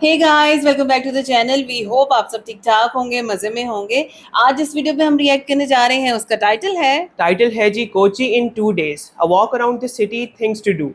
Hey guys, welcome back to the channel. We hope आप सब ठीक ठाक होंगे, मजे में होंगे। आज इस वीडियो पे हम रिएक्ट करने जा रहे हैं, उसका टाइटल है जी Kochi in 2 days, a walk around the city, things to do.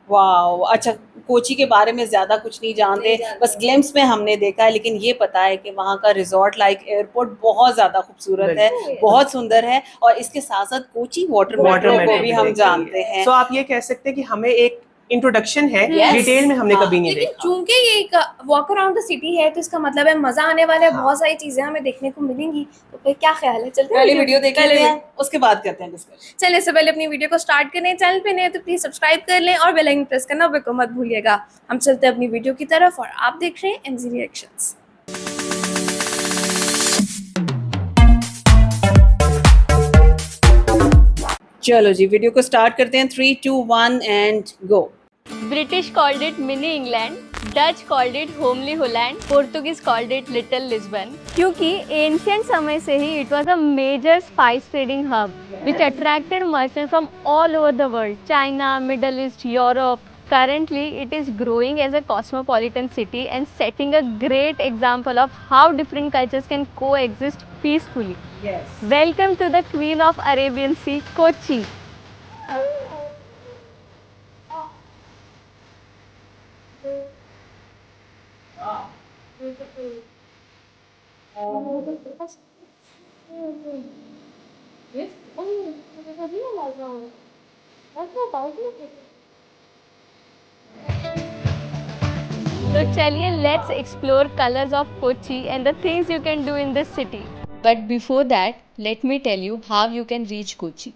Wow. अच्छा, कोची के बारे में ज्यादा कुछ नहीं जानते, बस ग्लिम्स में हमने देखा है, लेकिन ये पता है कि वहाँ का रिजॉर्ट लाइक एयरपोर्ट बहुत ज्यादा खूबसूरत है, बहुत सुंदर है। और इसके साथ साथ कोची वाटर वाटर मेट्रो को मेट्रो भी भी हम देख जानते लिए। हैं। सो आप ये कह सकते हैं कि हमें एक इंट्रोडक्शन है, Yes, डिटेल में हमने हाँ। कभी नहीं लेकिन देखा। चूंकि ये एक वॉक अराउंड द सिटी है तो इसका मतलब है मजा आने वाला है। हाँ। बहुत सारी चीजें हमें देखने को मिलेंगी। तो फिर क्या ख्याल है, चलते हैं पहले वीडियो देख पहले लेते हैं, उसके बाद करते हैं डिस्कशन। चलिए, इससे पहले अपनी वीडियो को स्टार्ट करें। चैनल पे नए तो प्लीज सब्सक्राइब कर लें और बेल आइकन प्रेस करना बिल्कुल मत भूलिएगा। हम चलते हैं अपनी वीडियो की तरफ और आप देख रहे हैं एमजी रिएक्शंस। चलो जी, वीडियो को स्टार्ट करते हैं। 3 2 1 and go. British called it Mini England, Dutch called it Homely Holland, Portuguese called it Little Lisbon. क्योंकि ancient समय से ही it was a major spice trading hub which attracted merchants from all over the world, China, Middle East, Europe. Currently, it is growing as a cosmopolitan city and setting a great example of how different cultures can coexist peacefully. Yes. Welcome to the Queen of Arabian Sea, Kochi. So chaliye, let's explore colors of Kochi and the things you can do in this city. But before that, let me tell you how you can reach Kochi.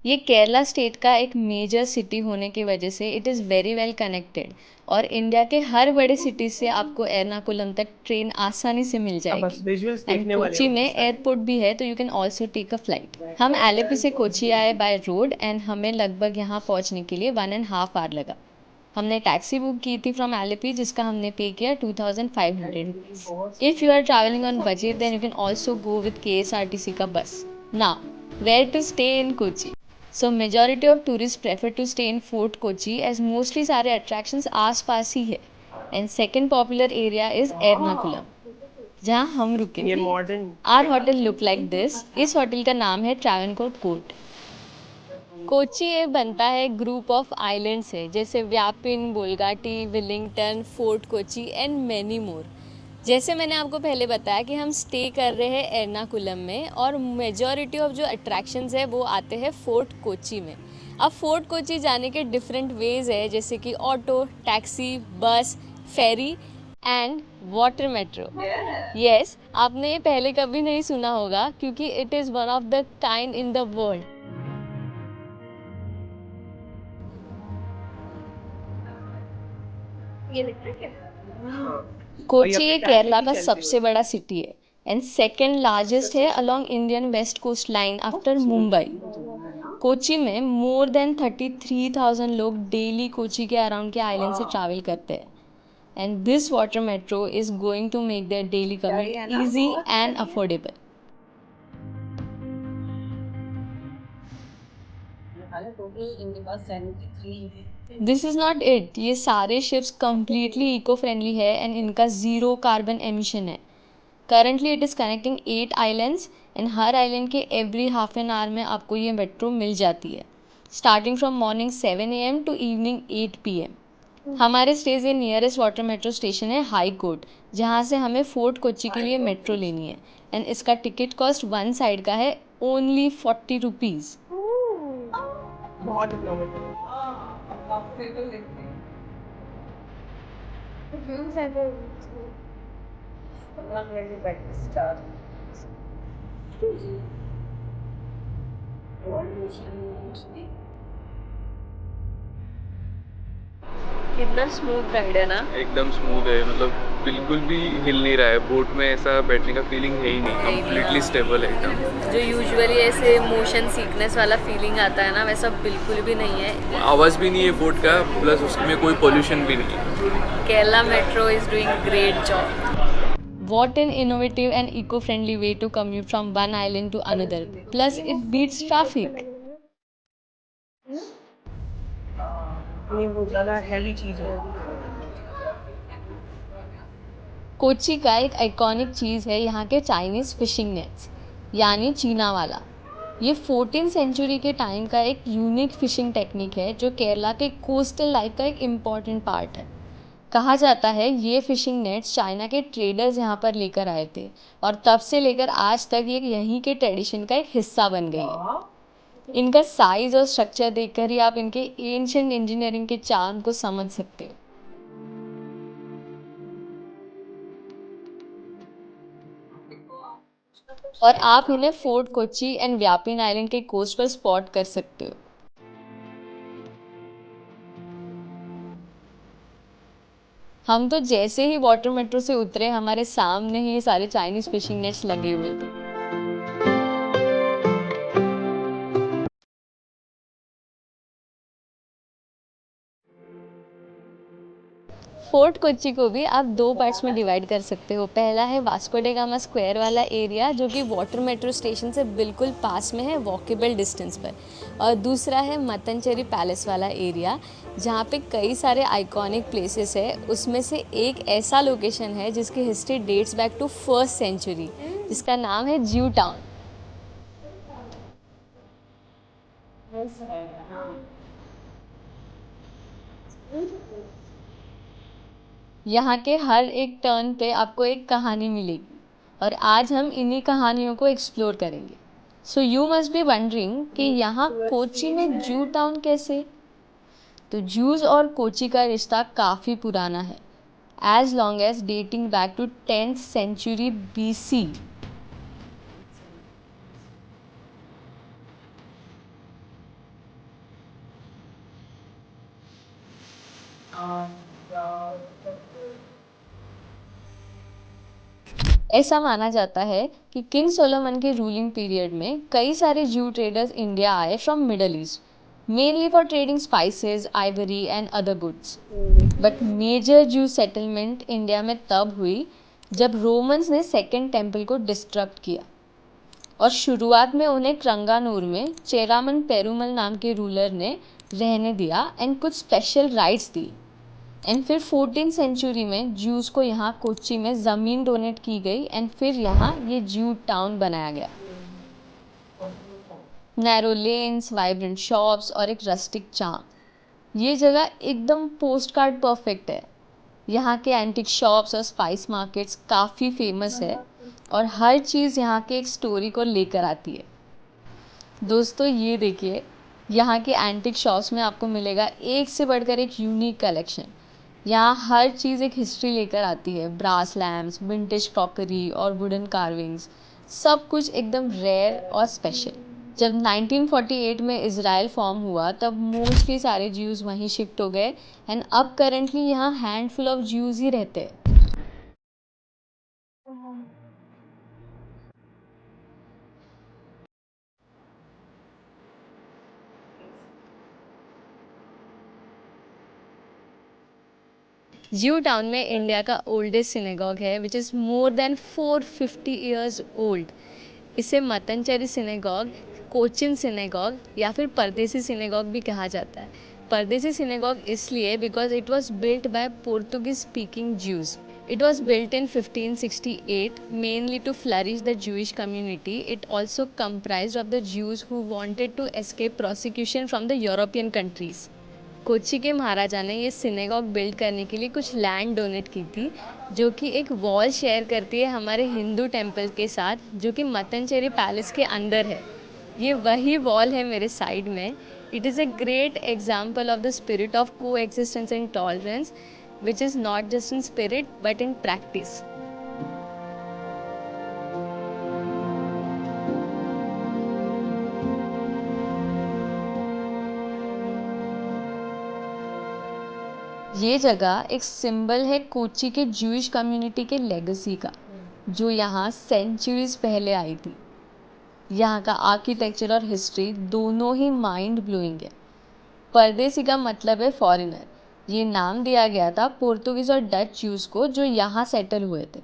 ये Kerala state का एक major city होने की वजह से it is very well connected और India के हर बड़े सिटी से आपको एर्नाकुलम तक ट्रेन आसानी से मिल बस जाएगी। विजुअल्स एंड देखने वाले कोची हो। में एयरपोर्ट भी है तो you can also take a flight. हम एलेपी से कोची आए बाय रोड एंड हमें लगभग यहाँ पहुँचने के लिए 1.5 आवर लगा। हमने टैक्सी बुक की थी फ्रॉम एलेपी जिसका हमने पे किया 2500 if you are travelling on budget then you can also go with KSRTC का bus. Now where to stay in Kochi. So majority of tourist prefer to stay in Fort Kochi as mostly सारे attractions आस पास ही है। And second popular area is Ernakulam जहाँ हम रुके ये थे। Modern our hotel look like this. इस होटल का नाम है ट्रैवनकोर कोर्ट। कोची ये बनता है ग्रुप ऑफ आइलैंड से जैसे Vypin, Bolgatty, Willingdon, Fort Kochi and many more. जैसे मैंने आपको पहले बताया कि हम स्टे कर रहे हैं एर्नाकुलम में और मेजॉरिटी ऑफ जो अट्रैक्शंस है वो आते हैं फोर्ट कोची में। अब फोर्ट कोची जाने के डिफरेंट वेज है जैसे कि auto, taxi, bus, ferry and water metro. Yes, आपने ये पहले कभी नहीं सुना होगा क्योंकि it is one of the kind in the world. Kochi ये केरला का सबसे बड़ा सिटी है एंड सेकेंड लार्जेस्ट है along Indian west coast line after Mumbai. Kochi में मोर देन 33,000 लोग डेली कोची के अराउंड के आइलैंड से ट्रैवल करते हैं and this water metro is going to make their daily commute easy and affordable. This is not it, ये सारे शिप्स कम्प्लीटली इको फ्रेंडली है एंड इनका ज़ीरो कार्बन एमिशन है। Currently it is connecting 8 islands and हर island के every half an hour में आपको ये मेट्रो मिल जाती है starting from morning 7 AM to evening 8 PM। हमारे स्टे से नियरेस्ट वाटर मेट्रो स्टेशन है हाई कोर्ट जहाँ से हमें फोर्ट कोची के लिए मेट्रो लेनी है एंड इसका टिकट कॉस्ट वन साइड का है ओनली 40 रुपीज़। बहुत किलोमीटर। कितना स्मूथ राइड है ना। एकदम स्मूथ है, मतलब बिल्कुल भी हिल नहीं रहा है। बोट में ऐसा बैठने का फीलिंग है ही नहीं, कम्प्लीटली स्टेबल है एकदम। जो यूजुअली ऐसे मोशन सीकनेस वाला फीलिंग आता है ना वैसा बिल्कुल भी नहीं है। आवाज़ भी नहीं है बोट का, प्लस उसमें कोई पोल्यूशन भी नहीं है। Kerala metro is doing great job. What an innovative and eco-friendly way to commute from one island to another. Plus, it beats traffic. ये वो ज़्यादा हैवी चीज़ है। कोची का एक आइकॉनिक चीज़ है यहाँ के चाइनीज़ फिशिंग नेट्स, यानी चीना वाला। ये 14th सेंचुरी के टाइम का एक यूनिक फिशिंग टेक्निक है जो केरला के कोस्टल लाइफ का एक इम्पॉर्टेंट पार्ट है। कहा जाता है ये फिशिंग नेट्स चाइना के ट्रेडर्स यहाँ पर लेकर आए थे और तब से लेकर आज तक ये यहीं के ट्रेडिशन का एक हिस्सा बन गई है। इनका साइज और स्ट्रक्चर देखकर ही आप इनके एंशिएंट इंजीनियरिंग के चार्म को समझ सकते हो। और आप इन्हें फोर्ट कोची एंड व्यापिन आइलैंड के कोस्ट पर स्पॉट कर सकते हो। हम तो जैसे ही वाटर मेट्रो से उतरे हमारे सामने ही ये सारे चाइनीज फिशिंग नेट्स लगे हुए थे। फोर्ट कोच्चि को भी आप दो पार्ट्स में डिवाइड कर सकते हो। पहला है वास्को डे गामा स्क्वायर वाला एरिया जो कि वाटर मेट्रो स्टेशन से बिल्कुल पास में है, वॉकेबल डिस्टेंस पर। और दूसरा है मत्तनचेरी पैलेस वाला एरिया जहाँ पे कई सारे आइकॉनिक प्लेसेस है। उसमें से एक ऐसा लोकेशन है जिसकी history dates back to 1st century, जिसका नाम है ज्यू टाउन। यहाँ के हर एक टर्न पे आपको एक कहानी मिलेगी और आज हम इन्हीं कहानियों को एक्सप्लोर करेंगे। So you must be wondering कि यहाँ कोची में जू टाउन कैसे? तो जूस और कोची का रिश्ता काफ़ी पुराना है, as long as dating back to 10th century BC। ऐसा माना जाता है कि किंग सोलोमन के रूलिंग पीरियड में कई सारे जू ट्रेडर्स इंडिया आए from Middle East, mainly for trading spices, ivory and other goods. But major Jew settlement India में तब हुई जब रोमन्स ने सेकेंड टेम्पल को डिस्ट्रक्ट किया और शुरुआत में उन्हें क्रंगानूर में चेरामन पेरुमल नाम के रूलर ने रहने दिया एंड कुछ स्पेशल राइट्स दी। एंड फिर 14th सेंचुरी में जूस को यहाँ कोच्चि में ज़मीन डोनेट की गई एंड फिर यहाँ ये जू टाउन बनाया गया। नैरो लेन्स, वाइब्रेंट शॉप्स और एक रस्टिक चार्म। ये जगह एकदम पोस्ट कार्ड परफेक्ट है। यहाँ के एंटिक शॉप्स और स्पाइस मार्केट्स काफ़ी फेमस है और हर चीज़ यहाँ के एक स्टोरी को लेकर आती है। दोस्तों ये देखिए, यहाँ के एंटिक शॉप्स में आपको मिलेगा एक से बढ़कर एक यूनिक कलेक्शन। यहाँ हर चीज़ एक हिस्ट्री लेकर आती है। ब्रास लैम्प्स, विंटेज क्रॉकरी और वुडन कार्विंग्स, सब कुछ एकदम रेयर और स्पेशल। जब 1948 में इज़राइल फॉर्म हुआ तब मोस्टली सारे ज्यूज़ वहीं शिफ्ट हो गए एंड अब करेंटली यहाँ हैंडफुल ऑफ ज्यूज़ ही रहते हैं। ज्यू टाउन में इंडिया का ओल्डेस्ट सिनेगॉग है which is more than 450 years old. इसे मत्तनचेरी सिनेगॉग, कोचिन सिनेगॉग या फिर परदेसी सिनेगॉग भी कहा जाता है। परदेसी सिनेगॉग इसलिए because it was built by Portuguese speaking Jews. It was built in 1568 mainly to flourish the Jewish community. It also comprised of the Jews who wanted to escape prosecution from the European countries. Kochi के महाराजा ने ये synagogue build करने के लिए कुछ land donate की थी जो कि एक वॉल शेयर करती है हमारे हिंदू टेम्पल के साथ, जो कि मत्तनचेरी पैलेस के अंदर है। ये वही वॉल है मेरे साइड में। It is a great example of the spirit of coexistence and tolerance which is not just in spirit but in practice. ये जगह एक सिंबल है कोच्चि के ज्यूइश कम्युनिटी के लेगेसी का, जो यहाँ सेंचुरीज पहले आई थी। यहाँ का आर्किटेक्चर और हिस्ट्री दोनों ही माइंड ब्लोइंग है। परदेसी का मतलब है फॉरेनर। ये नाम दिया गया था पोर्तुगीज़ और डच ज्यूज़ को जो यहाँ सेटल हुए थे।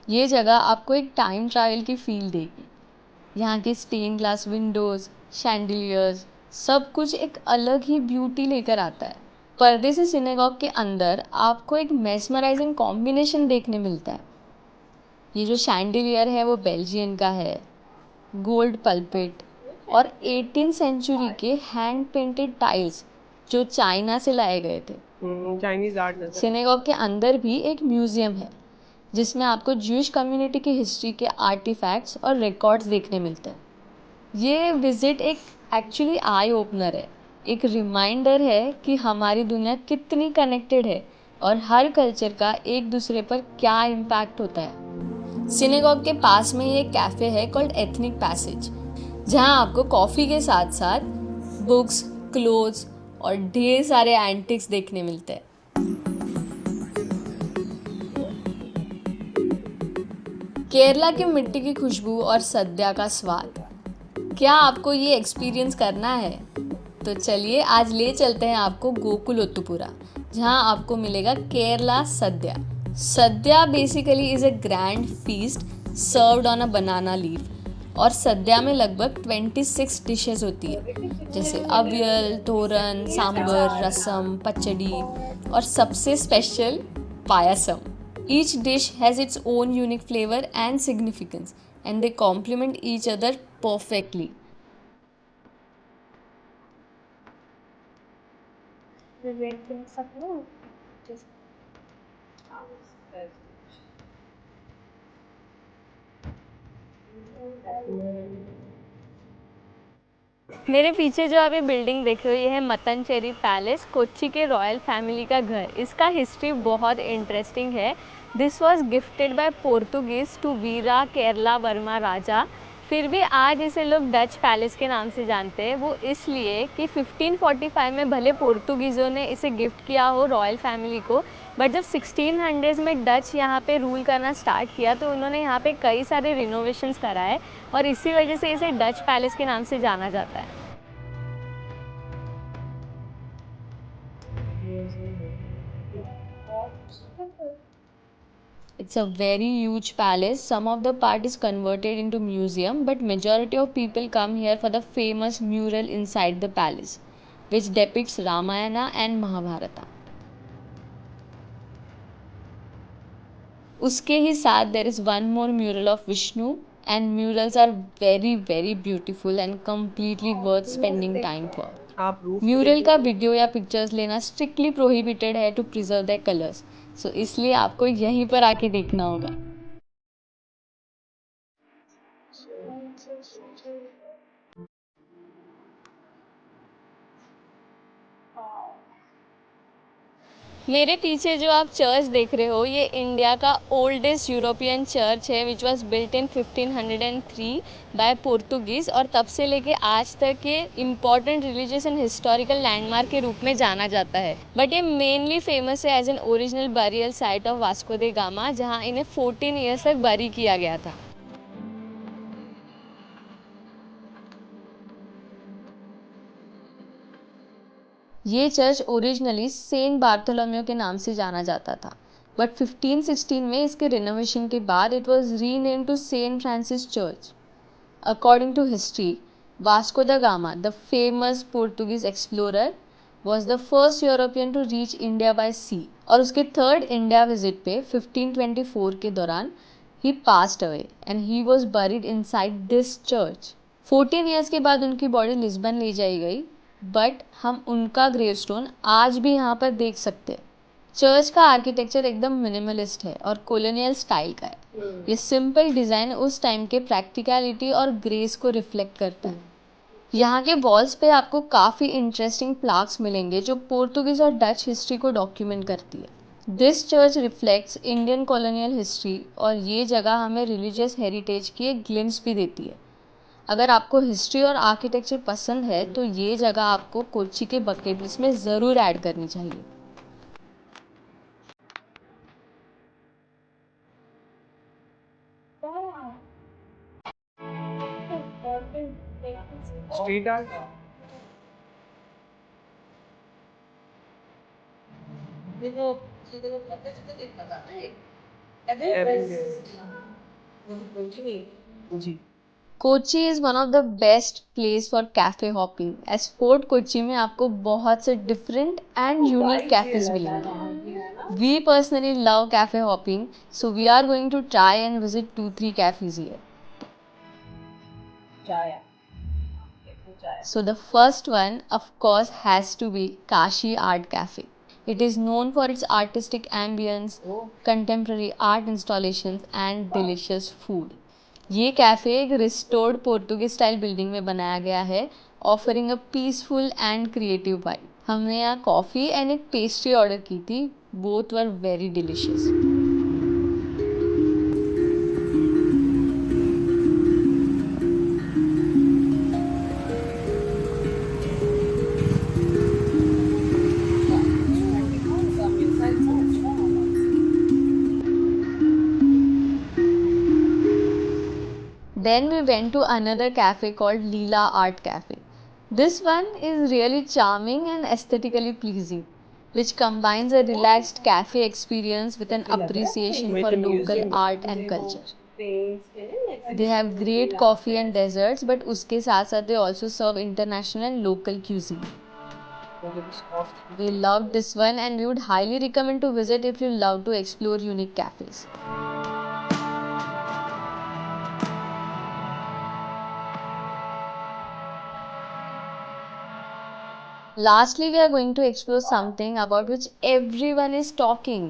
ये जगह आपको एक टाइम ट्रैवल की फील देगी। यहाँ की स्टेन ग्लास विंडोज़, शैंडिलियर्स, सब कुछ एक अलग ही ब्यूटी लेकर आता है। परदेसी सिनेगॉग के अंदर आपको एक मेस्मराइजिंग कॉम्बिनेशन देखने मिलता है। ये जो शैंडिलियर है वो बेल्जियन का है, गोल्ड पल्पिट और 18th सेंचुरी के हैंड पेंटेड टाइल्स जो चाइना से लाए गए थे। चाइनीज आर्ट नजर। सिनेगॉग के अंदर भी एक म्यूजियम है जिसमें आपको ज्यूइश कम्युनिटी की हिस्ट्री के आर्टिफैक्ट्स और रिकॉर्ड्स देखने मिलते हैं। ये विजिट एक एक्चुअली आई ओपनर है, एक रिमाइंडर है कि हमारी दुनिया कितनी कनेक्टेड है और हर कल्चर का एक दूसरे पर क्या इम्पैक्ट होता है। सिनेगॉग के पास में ये कैफ़े है कॉल्ड एथनिक पैसेज, जहाँ आपको कॉफ़ी के साथ साथ बुक्स, क्लोथ्स और ढेर सारे एंटिक्स देखने मिलते हैं। केरला की मिट्टी की खुशबू और सद्या का स्वाद, क्या आपको ये एक्सपीरियंस करना है? तो चलिए आज ले चलते हैं आपको गोकुल ओत्तुपुरा, जहाँ आपको मिलेगा केरला सद्या। सद्या basically is a grand feast served on a banana leaf और सद्या में लगभग 26 डिशेस होती है, जैसे अवियल, तोरन, सांबर, रसम, पचड़ी और सबसे special payasam. Each dish has its own unique flavor and significance, and they complement each other perfectly. मेरे पीछे जो आप ये बिल्डिंग देख रहे हो, ये है मत्तनचेरी पैलेस, कोच्चि के रॉयल फैमिली का घर। इसका हिस्ट्री बहुत इंटरेस्टिंग है। This was gifted by Portuguese to Veera Kerala Varma Raja. फिर भी आज इसे लोग डच पैलेस के नाम से जानते हैं। वो इसलिए कि 1545 में भले पोर्तुगीज़ों ने इसे गिफ्ट किया हो रॉयल फैमिली को, बट जब 1600s में डच यहाँ पे रूल करना स्टार्ट किया तो उन्होंने यहाँ पे कई सारे रिनोवेशंस कराए और इसी वजह से इसे डच पैलेस के नाम से जाना जाता है। It's a very huge palace. Some of the part is converted into museum, but majority of people come here for the famous mural inside the palace, which depicts Ramayana and Mahabharata. उसके ही साथ there is one more mural of Vishnu, and murals are very very beautiful and completely worth spending time for. आप roof mural का video या pictures लेना strictly prohibited है to preserve the colours, सो इसलिए आपको यहीं पर आके देखना होगा। मेरे पीछे जो आप चर्च देख रहे हो, ये इंडिया का ओल्डेस्ट यूरोपियन चर्च है, which was built in 1503 by Portuguese, और तब से लेके आज तक ये important religious and historical landmark के रूप में जाना जाता है। बट ये मेनली फेमस है as an original burial site of Vasco da Gama, जहाँ इन्हें 14 ईयर्स तक बरी किया गया था। ये चर्च ओरिजिनली सेंट बार्थोलोम्यू के नाम से जाना जाता था, बट 1516 में इसके रिनोवेशन के बाद it was renamed to Saint Francis church. According to history, Vasco da Gama, the famous Portuguese explorer, was the first European to reach India by sea, और उसके थर्ड इंडिया विजिट पे 1524 के दौरान he passed away and he was buried inside this church. 14 years के बाद उनकी body Lisbon ले जाई गई, बट हम उनका ग्रेवस्टोन आज भी यहाँ पर देख सकते हैं। चर्च का आर्किटेक्चर एकदम मिनिमलिस्ट है और कॉलोनियल स्टाइल का है। ये सिंपल डिज़ाइन उस टाइम के प्रैक्टिकलिटी और ग्रेस को रिफ्लेक्ट करता है। यहाँ के वॉल्स पे आपको काफ़ी इंटरेस्टिंग प्लाक्स मिलेंगे जो पोर्तुगीज़ और डच हिस्ट्री को डॉक्यूमेंट करती है। This church reflects Indian colonial history और ये जगह हमें रिलीजियस हेरिटेज की एक ग्लिम्स भी देती है। अगर आपको हिस्ट्री और आर्किटेक्चर पसंद है तो ये जगह आपको कोच्चि के बकेट लिस्ट में ज़रूर ऐड करनी चाहिए। Street art. जी। Kochi is one of the best place for cafe hopping as Fort Kochi में आपको बहुत से डिफरेंट एंड यूनिक कैफ़ेज मिलेंगे. We personally love cafe hopping, so we are going to try and visit 2-3 cafes here. So the first one of course has to be Kashi Art Cafe. It is known for its artistic ambience, contemporary art installations and delicious food. ये cafe एक restored Portuguese style building में बनाया गया है, offering a peaceful and creative vibe. हमने यहाँ coffee and एक pastry order की थी, both were very delicious. Then we went to another cafe called Leela Art Cafe. This one is really charming and aesthetically pleasing, which combines a relaxed cafe experience with an appreciation for local art and culture. They have great coffee and desserts, but uske साथ साथ they also serve international and local cuisine. We loved this one and we would highly recommend to visit if you love to explore unique cafes. Lastly, we are going to explore something about which everyone is talking.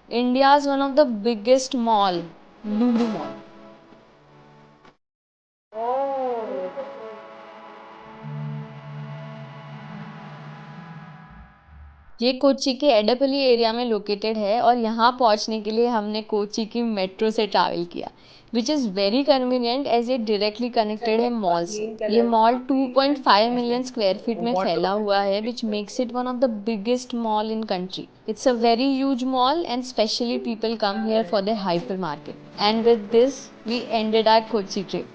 India's one of the biggest mall, Lulu Mall. ये कोची के Edappally area में located है और यहाँ पहुँचने के लिए हमने कोची की मेट्रो से ट्रैवल किया, which is very convenient as ये डायरेक्टली कनेक्टेड है मॉल से. ये मॉल 2.5 मिलियन स्क्वायर फीट में फैला हुआ है, which makes it one of the biggest mall in country. It's a very huge mall and specially people come here for the hyper market. And with this we ended our Kochi trip.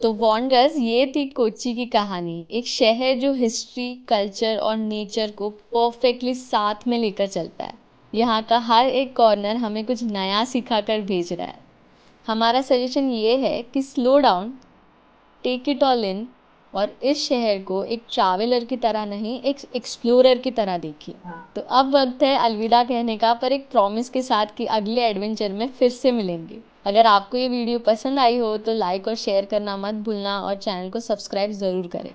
तो wonders, ये थी कोची की कहानी. एक शहर जो history, culture और nature को परफेक्टली साथ में लेकर चलता है. यहाँ का हर एक कॉर्नर हमें कुछ नया सिखा कर भेज रहा है. हमारा सजेशन ये है कि slow down, take it all in और इस शहर को एक ट्रैवलर की तरह नहीं, एक एक्सप्लोरर की तरह देखिए. तो अब वक्त है अलविदा कहने का, पर एक प्रॉमिस के साथ कि अगले एडवेंचर में फिर से मिलेंगे. अगर आपको ये वीडियो पसंद आई हो तो लाइक और शेयर करना मत भूलना और चैनल को सब्सक्राइब ज़रूर करें.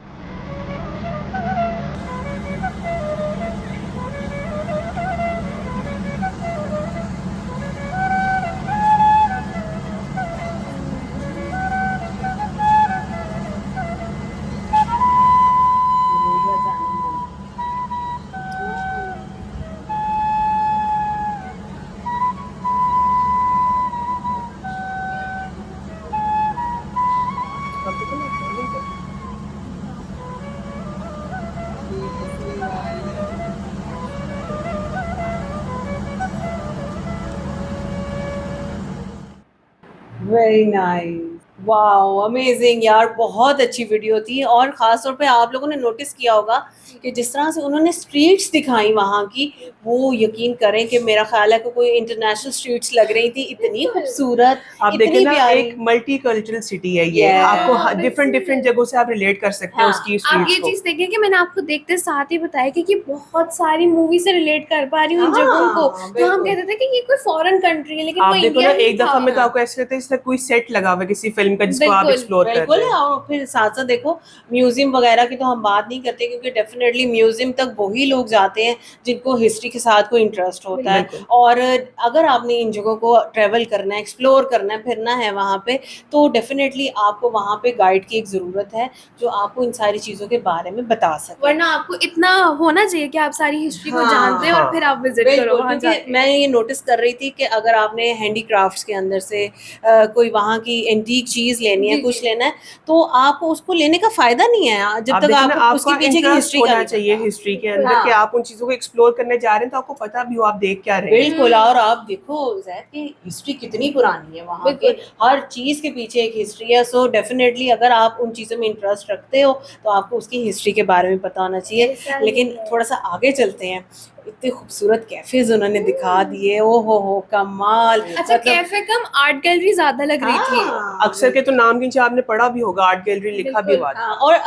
वेरी नाइस, वाओ, अमेजिंग यार, बहुत अच्छी वीडियो थी. और ख़ास तौर पे आप लोगों ने नोटिस किया होगा कि जिस तरह से उन्होंने स्ट्रीट्स दिखाई वहाँ की, वो यकीन करें कि मेरा ख्याल है कि कोई इंटरनेशनल स्ट्रीट्स लग रही थी. इतनी खूबसूरत, आप इतनी देखिए ना, प्यारी. एक मल्टी कल्चरल सिटी है ये. Yeah. आपको डिफरेंट जगहों से आप रिलेट कर सकते हैं हाँ. उसकी आप स्ट्रीट्स ये को. चीज देखिए कि मैंने आपको देखते साथ ही बताया कि बहुत सारी मूवी से रिलेट कर पा रही हूँ इन हाँ, जगहों को. तो हम बिल्कुल. कहते थे कि ये कोई फॉरेन कंट्री है, लेकिन आप वो देखो ना, इंडिया एक दफा में तो आपको ऐसा लगता है जैसे कोई सेट लगा हुआ है किसी फिल्म का जिसको आप बिल्कुल, एक्सप्लोर कर बिल्कुल रहे है. हैं. और फिर साथ साथ देखो, म्यूजियम वगैरह की तो हम बात नहीं करते, क्योंकि डेफिनेटली म्यूजियम तक वही लोग जाते हैं जिनको हिस्ट्री के साथ कोई इंटरेस्ट होता है. बिल्कुल. और अगर आपने इन जगहों को ट्रेवल करना है, एक्सप्लोर करना है, फिरना है वहाँ पे, तो डेफिनेटली आपको वहाँ पे गाइड की एक ज़रूरत है जो आपको इन सारी चीज़ों के बारे में बता सके. वरना आपको इतना होना चाहिए कि आप सारी हिस्ट्री को हाँ, जानते हैं और हाँ. फिर आप विजिट करो बिल्कुल, वहाँ क्योंकि जाके. मैं ये नोटिस कर रही थी कि अगर आपने हैंडीक्राफ्ट्स के अंदर से कोई वहाँ की एंटीक चीज़ लेनी है, जी, कुछ जी. लेना है, तो आपको उसको लेने का फ़ायदा नहीं है जब आप तक देखिए ना, आपको उसके आपका पीछे की इंटरेस्ट हिस्ट्री का होना नहीं चाहिए पता. हिस्ट्री के अंदर हाँ. कि आप उन चीजों को एक्सप्लोर करने जा रहे हैं तो आपको पता भी हो आप देख क्या रहे हैं. बिल्कुल. और आप देखो ज़ैद की हिस्ट्री कितनी पुरानी है वहाँ के, बिल्कुल. हर चीज़ के पीछे एक हिस्ट्री है. सो डेफिनेटली अगर आप उन चीज़ों में इंटरेस्ट रखते हो तो आपको उसकी हिस्ट्री के बारे में पता होना चाहिए. लेकिन थोड़ा सा आगे चलते हैं. इतने खूबसूरत कैफेज उन्होंने दिखा दिए, ओ हो कमाल। अच्छा, कैफे कम आर्ट गैलरी ज्यादा लग रही थी। हाँ, अक्सर के तो नाम के नीचे आपने पढ़ा भी होगा आर्ट गैलरी लिखा भी हुआ था। हाँ, और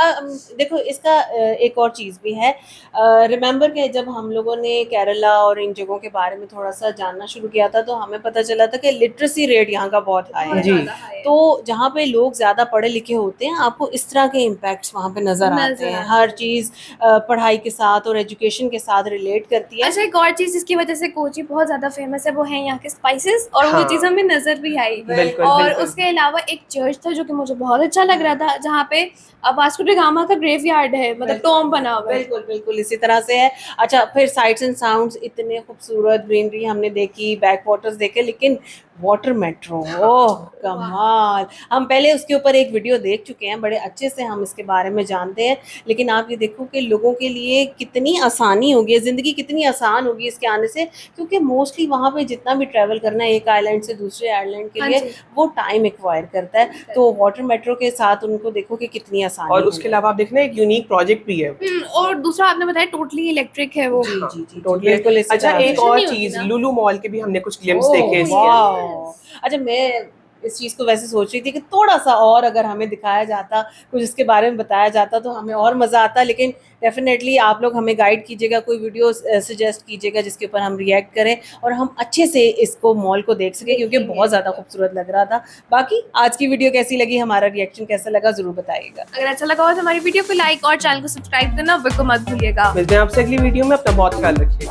देखो इसका एक और चीज़ भी है। रिमेंबर कि जब हम लोगों ने केरला और इन जगहों के बारे में थोड़ा सा जानना शुरू किया था तो हमें पता चला था कि लिटरेसी रेट यहाँ का बहुत हाई है। जी। तो जहाँ पे लोग ज़्यादा पढ़े लिखे होते हैं आपको इस तरह के इम्पैक्ट्स वहाँ पे नज़र आते हैं। हर चीज़ पढ़ाई के साथ और एजुकेशन के साथ रिलेट करती है। अच्छा, एक और चीज जिसकी वजह से कोची बहुत ज्यादा फेमस है वो है यहाँ के स्पाइसेस, और वो हाँ। चीज हमें नजर भी आई। बिल्कुल, और बिल्कुल। उसके अलावा एक चर्च था जो कि मुझे बहुत अच्छा लग रहा था, जहाँ पे वास्को डी गामा का ग्रेवयार्ड है, मतलब टॉम बना हुआ है। बिल्कुल बिल्कुल इसी तरह से है। अच्छा, फिर साइट्स एंड साउंड्स, इतने खूबसूरत ग्रीनरी हमने देखी, बैक वाटर्स देखे, लेकिन वाटर मेट्रो, ओह कमाल। हम पहले उसके ऊपर एक वीडियो देख चुके हैं, बड़े अच्छे से हम इसके बारे में जानते हैं, लेकिन आप ये देखो कि लोगों के लिए कितनी आसानी होगी, ज़िंदगी कितनी आसान होगी इसके आने से, क्योंकि मोस्टली वहाँ पे जितना भी ट्रैवल करना है एक आइलैंड से दूसरे आइलैंड के हाँ लिए जी। वो टाइम एक्वायर करता है। तो वाटर मेट्रो के साथ उनको देखो कि कितनी आसानी और होगी। उसके अलावा आप देखना एक यूनिक प्रोजेक्ट भी है। और दूसरा आपने बताया टोटली इलेक्ट्रिक है वो। जी जी जी टोटली। बिल्कुल इसी अच्छा, तरह से। एक और नहीं होती चीज ना। लुलु मॉल के भी हमने कुछ ग्लिम्स ओह, देखे इसके। वाओ। अच्छा, मैं इस चीज़ को वैसे सोच रही थी कि थोड़ा सा और अगर हमें दिखाया जाता, कुछ इसके बारे में बताया जाता तो हमें और मज़ा आता, लेकिन डेफिनेटली आप लोग हमें गाइड कीजिएगा, कोई वीडियो सजेस्ट कीजिएगा जिसके ऊपर हम रिएक्ट करें और हम अच्छे से इसको मॉल को देख सकें, क्योंकि बहुत ज़्यादा खूबसूरत लग रहा था। बाकी आज की वीडियो कैसी लगी, हमारा रिएक्शन कैसा लगा, ज़रूर बताइएगा। अगर अच्छा लगा हो तो हमारी वीडियो को लाइक और चैनल को सब्सक्राइब करना बिल्कुल मत भूलिएगा। मिलते हैं आपसे अगली वीडियो में, अपना बहुत ख्याल रखिएगा।